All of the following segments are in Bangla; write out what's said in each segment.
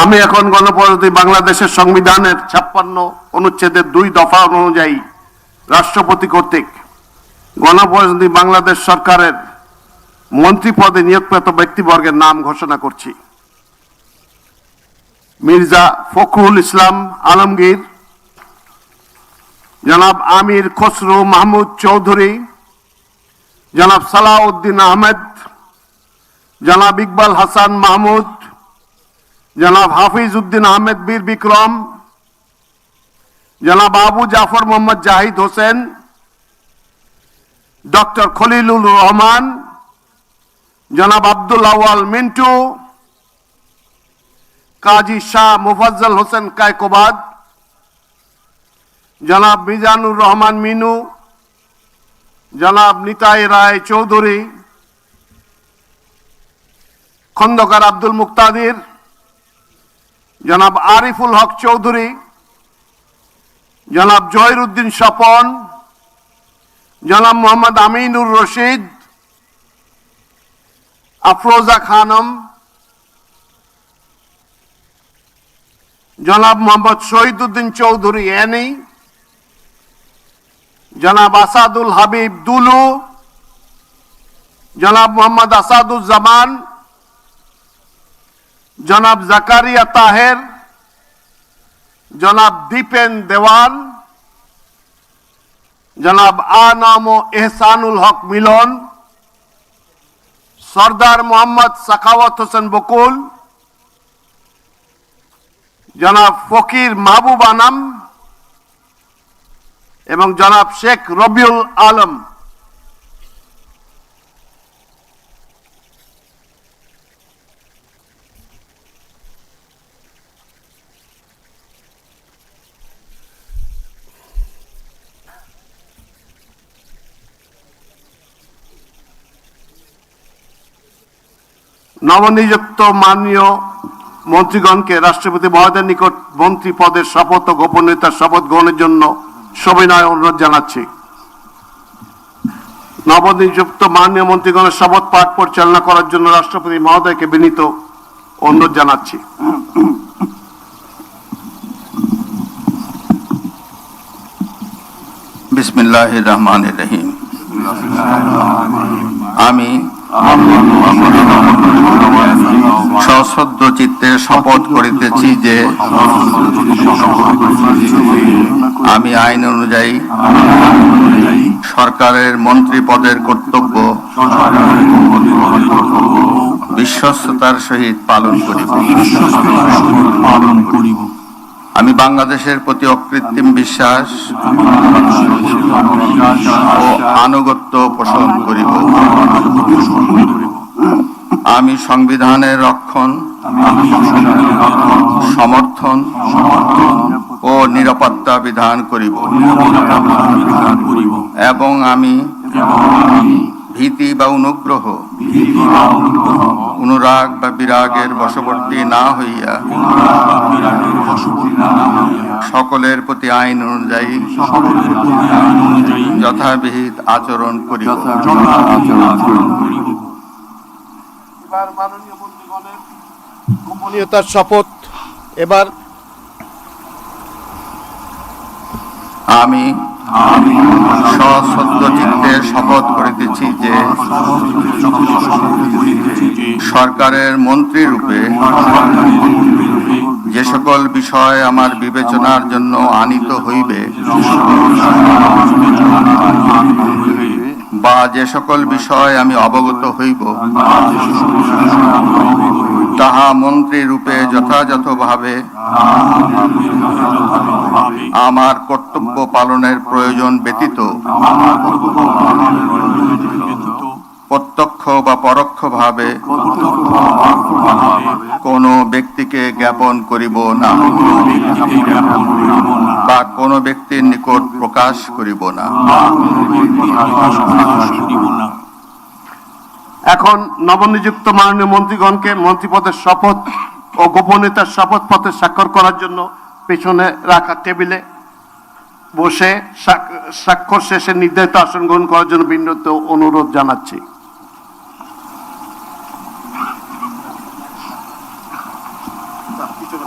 আমি এখন গণপ্রজাতন্ত্রী বাংলাদেশের সংবিধানের 56 অনুচ্ছেদের 2 দফা অনুযায়ী রাষ্ট্রপতি কর্তৃক গণপ্রজাতন্ত্রী বাংলাদেশ সরকারের মন্ত্রী পদে নিয়োগপ্রাপ্ত ব্যক্তিবর্গের নাম ঘোষণা করছি। মির্জা ফখরুল ইসলাম আলমগীর, জনাব আমির খসরু মাহমুদ চৌধুরী, জনাব সালাউদ্দিন আহমেদ, জনাব ইকবাল হাসান মাহমুদ, জনাব হাফিজ উদ্দিন আহমেদ বীর বিক্রম, জনাব আবু জাফর মোহাম্মদ জাহিদ হোসেন, ডক্টর খলিলুর রহমান, জনাব আব্দুল আওয়াল মিন্টু, কাজী শাহ মুফাজ্জল হোসেন কায়কোবাদ, জনাব মিজানুর রহমান মিনু, জনাব নিতাই রায় চৌধুরী, খন্দকার আব্দুল মুক্তাদির, জনাব আরিফুল হক চৌধুরী, জনাব জহিরুদ্দিন স্বপন, জনাব মোহাম্মদ আমিনুর রশিদ, আফরোজা খানম, জনাব মোহাম্মদ শহীদুদ্দিন চৌধুরী এনি, জনাব আসাদুল হাবিব দুলু, জনাব মোহাম্মদ আসাদুজ্জামান, জনাব জাকারিয়া তাহের, জনাব দীপেন দেওয়ান, জনাব আনাম ও এহসানুল হক মিলন, সরদার মোহাম্মদ সাখাওয়াত হোসেন বকুল, জনাব ফকির মাহবুব আনাম এবং জনাব শেখ রবিউল আলম। নবনিযুক্ত মাননীয় মন্ত্রীগণকে রাষ্ট্রপতি মহোদয়ের নিকট মন্ত্রী পদের শপথ ও গোপনীয়তার শপথ গ্রহণের জন্য সবিনয় অনুরোধ জানাচ্ছি। নবনিযুক্ত মাননীয় মন্ত্রীগণের শপথ পাঠ পরিচালনা করার জন্য রাষ্ট্রপতি মহোদয়কে বিনীত অনুরোধ জানাচ্ছি। বিসমিল্লাহির রহমানির রহিম। আমি সশ্রদ্ধ চিত্তে শপথ করিতেছি যে আমি আইন অনুযায়ী সরকারের মন্ত্রী পদের কর্তব্য বিশ্বস্ততার সহিত পালন করিব। আমি বাংলাদেশের প্রতি অকৃত্রিম বিশ্বাস ও আনুগত্য পোষণ করিব। আমি সংবিধানের রক্ষণ, সমর্থন ও নিরাপত্তা বিধান করিব এবং আমি ভীতি বা অনুগ্রহ, অনুরাগ বা বিরাগের বশবর্তী না হইয়া সকলের প্রতি আইন অনুযায়ী যথাবিহিত আচরণ করিব। এবার মাননীয় মন্ত্রীগণের গোপনীয়তার শপথ। এবার আমি সশ্রদ্ধ চিত্তে শপথ করিতেছি যে সরকারের মন্ত্রী রূপে যে সকল বিষয় আমার বিবেচনার জন্য আনিত হইবে বা যে সকল বিষয় আমি অবগত হইব তাহা মন্ত্রী রূপে যথাযথভাবে আমার কর্তব্য পালনের প্রয়োজন ব্যতীত প্রত্যক্ষ বা পরোক্ষভাবে কোনো ব্যক্তিকে জ্ঞাপন করিব না বা কোনো ব্যক্তির নিকট প্রকাশ করিব না। এখন নবনিযুক্ত মাননীয় মন্ত্রীগণকে মন্ত্রীপদের শপথ ও গোপনীয়তার শপথ পত্রে স্বাক্ষর করার জন্য পেছনে রাখা টেবিলে বসে স্বাক্ষর শেষে নির্ধারিত আসন গ্রহণ করার জন্য বিনীত অনুরোধ জানাচ্ছি। পিছনে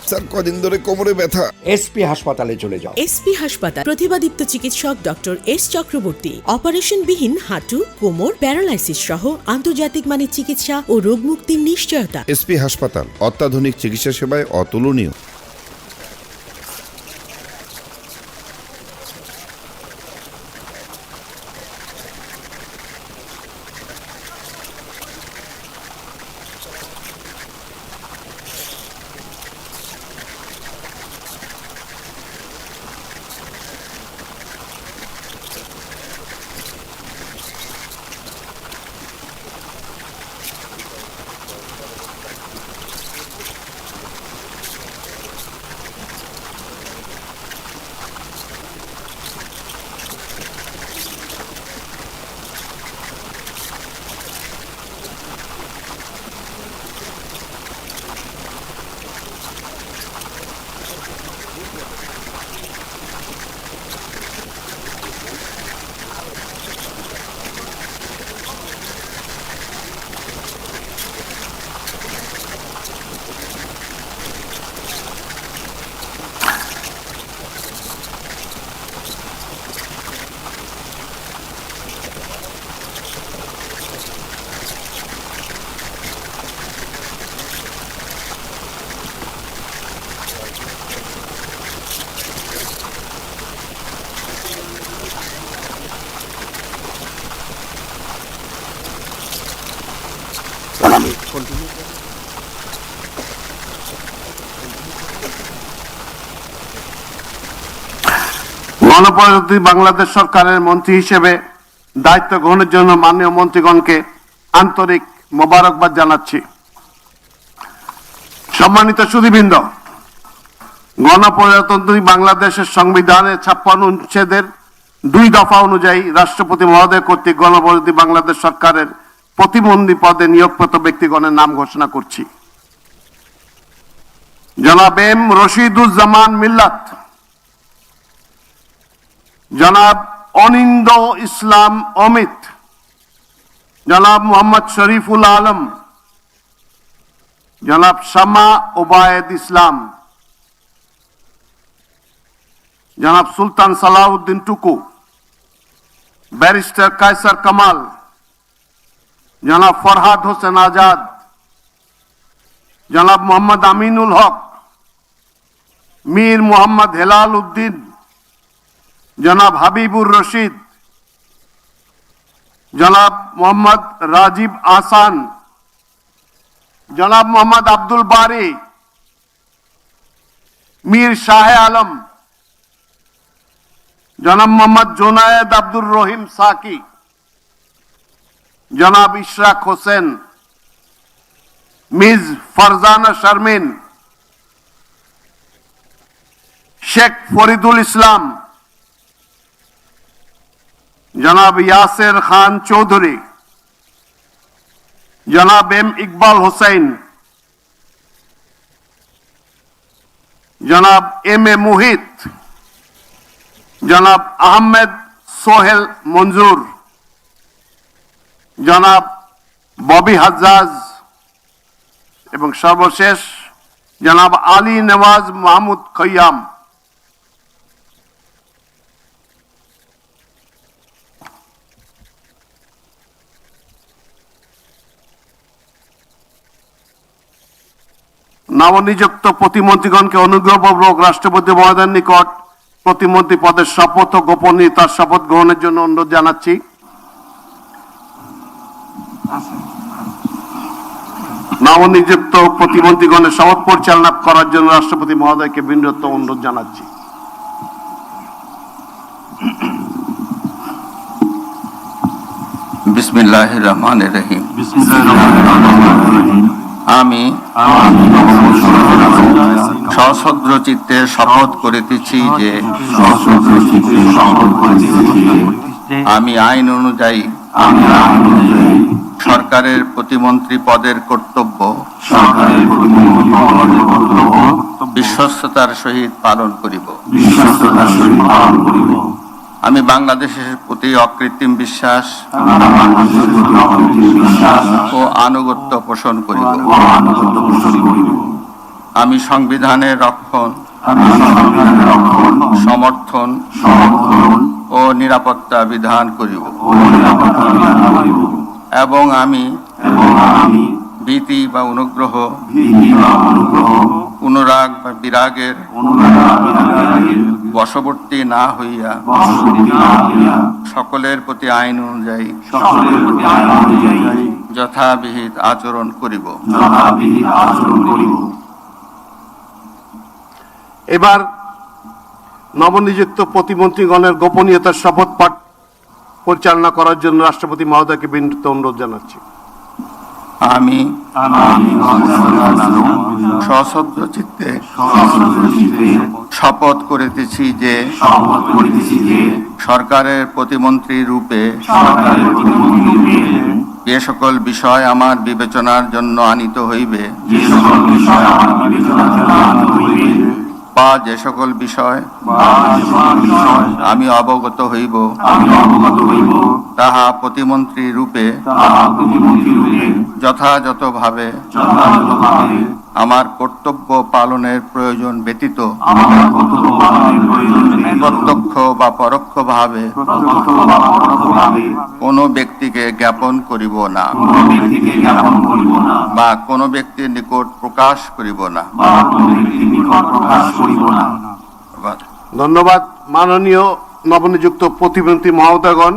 স্যার কদিন ধরে কোমরে ব্যথা। এসপি হাসপাতালে চলে যাও। এসপি হাসপাতাল প্রতিভাদীপ্ত চিকিৎসক ডক্টর এস চক্রবর্তী অপারেশনবিহীন হাঁটু কোমর প্যারালাইসিস সহ আন্তর্জাতিক মানের চিকিৎসা ও রোগ মুক্তির নিশ্চয়তা। এসপি হাসপাতাল অত্যাধুনিক চিকিৎসা সেবায় অতুলনীয়। গণপ্রজাতন্ত্রী বাংলাদেশ সরকারের মন্ত্রী হিসেবে দায়িত্ব গ্রহণের জন্য মাননীয় মন্ত্রীগণকে আন্তরিক মোবারকবাদ জানাচ্ছি। সম্মানিত সুধীবৃন্দ, গণপ্রজাতন্ত্রী বাংলাদেশের সংবিধানের 56 অনুচ্ছেদের 2 দফা অনুযায়ী রাষ্ট্রপতি মহোদয় কর্তৃক গণপ্রজাতন্ত্রী বাংলাদেশ সরকারের প্রতিমন্ত্রী পদে নিয়োগপ্রাপ্ত ব্যক্তিগণের নাম ঘোষণা করছি। জনাব এম রশিদুজ্জামান মিল্লাত, জনাব অনিন্দ ইসলাম অমিত, জনাব মোহাম্মদ শরীফুল আলম, জনাব শামা ওবায়দ ইসলাম, জনাব সুলতান সালাউদ্দিন টুকু, ব্যারিস্টার কায়সার কামাল, জনাব ফরহাদ হোসেন আজাদ, জনাব মোহাম্মদ আমিনুল হক, মীর মোহাম্মদ হেলাল উদ্দিন, জনাব হাবিবুর রশিদ, জনাব মোহাম্মদ রাজীব আহসান, জনাব মোহাম্মদ আব্দুল বারি, মীর শাহে আলম, জনাব মোহাম্মদ জোনায়েদ আব্দুর রহিম সাকি, জনাব ইশরাক হোসেন, মিস ফারজানা শারমিন, শেখ ফরিদুল ইসলাম, জনাব ইয়াসের খান চৌধুরী, জনাব এম ইকবাল হোসেন, জনাব এম এ মুহিত, জনাব আহমেদ সোহেল মঞ্জুর, জনাব ববি হাজ্জাজ এবং সর্বশেষ জনাব আলী নওয়াজ মাহমুদ খৈয়াম। নবনিযুক্ত প্রতিমন্ত্রীগণকে অনুগ্রহপূর্বক রাষ্ট্রপতি মহোদয়ের নিকট প্রতিমন্ত্রী পদের শপথ ও গোপনীয়তার শপথ গ্রহণের জন্য অনুরোধ জানাচ্ছি। নবনিযুক্ত প্রতিমন্ত্রীগণের শপথ পরিচালনা করার জন্য রাষ্ট্রপতি মহোদয়কে বিনীত অনুরোধ জানাচ্ছি। বিসমিল্লাহির রহমানির রহিম। আমি সশ্রদ্ধ চিত্তে শপথ করিতেছি যে আমি আইন অনুযায়ী সরকারের প্রতিমন্ত্রী পদের কর্তব্য বিশ্বস্ততার সহিত পালন করিব। আমি বাংলাদেশের প্রতি অকৃত্রিম বিশ্বাস ও আনুগত্য পোষণ করিব। আমি সংবিধানের রক্ষণ, সমর্থন ও নিরাপত্তা বিধান করিব এবং আমি ভীতি বা অনুগ্রহ, অনুরাগ বা বিরাগের বশবর্তী না হইয়া সকলের প্রতি আইন অনুযায়ী যথাবিহিত আচরণ করিব। এবার নবনিযুক্ত প্রতিমন্ত্রীগণের গোপনীয়তার শপথ পাঠ পরিচালনা করার জন্য রাষ্ট্রপতি মহোদয়কে বিনীত অনুরোধ জানাচ্ছি। আমি সশ্রদ্ধ চিত্তে শপথ করিতেছি যে সরকারের প্রতিমন্ত্রী রূপে যে সকল বিষয় আমার বিবেচনার জন্য আনিত হইবে বা যে সকল বিষয় আমি অবগত হইব তাহা প্রতিমন্ত্রী রূপে যথাযথভাবে আমার কর্তব্য পালনের প্রয়োজন ব্যতীত প্রত্যক্ষ বা পরোক্ষভাবে কোনো ব্যক্তিকে জ্ঞাপন করিব না বা কোনো ব্যক্তির নিকট প্রকাশ করিব না। ধন্যবাদ। মাননীয় নবনিযুক্ত প্রতিমন্ত্রী মহোদয়গণ,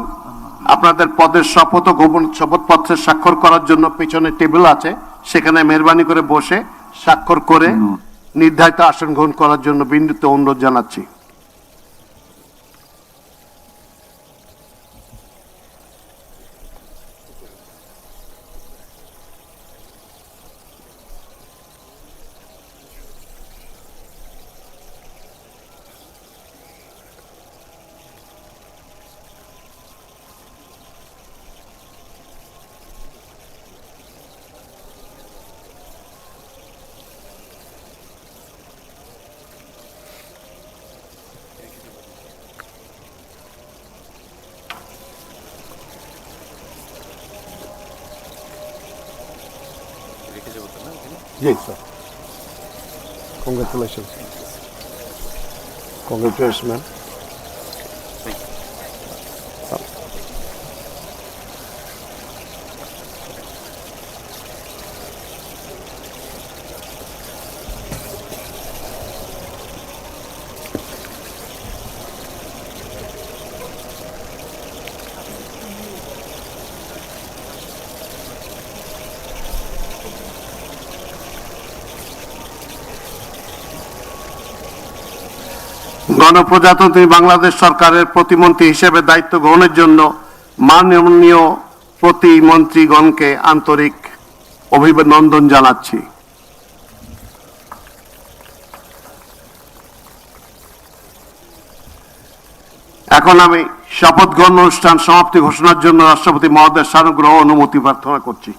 আপনাদের পদের শপথ ও গোপন শপথপত্রে স্বাক্ষর করার জন্য পেছনে টেবিল আছে, সেখানে মেহরবানি করে বসে স্বাক্ষর করে নির্ধারিত আসন গ্রহণ করার জন্য বিনীত অনুরোধ জানাচ্ছি। Yes, sir. Congratulations. Congratulations, ma'am. গণপ্রজাতন্ত্রী বাংলাদেশ সরকারের প্রতিমন্ত্রী হিসেবে দায়িত্ব গ্রহণের জন্য মাননীয় প্রতিমন্ত্রীগণকে আন্তরিক অভিনন্দন জানাচ্ছি। এখন আমি শপথ গ্রহণ অনুষ্ঠান সমাপ্তি ঘোষণার জন্য রাষ্ট্রপতি মহোদয়ের সানুগ্রহ অনুমতি প্রার্থনা করছি।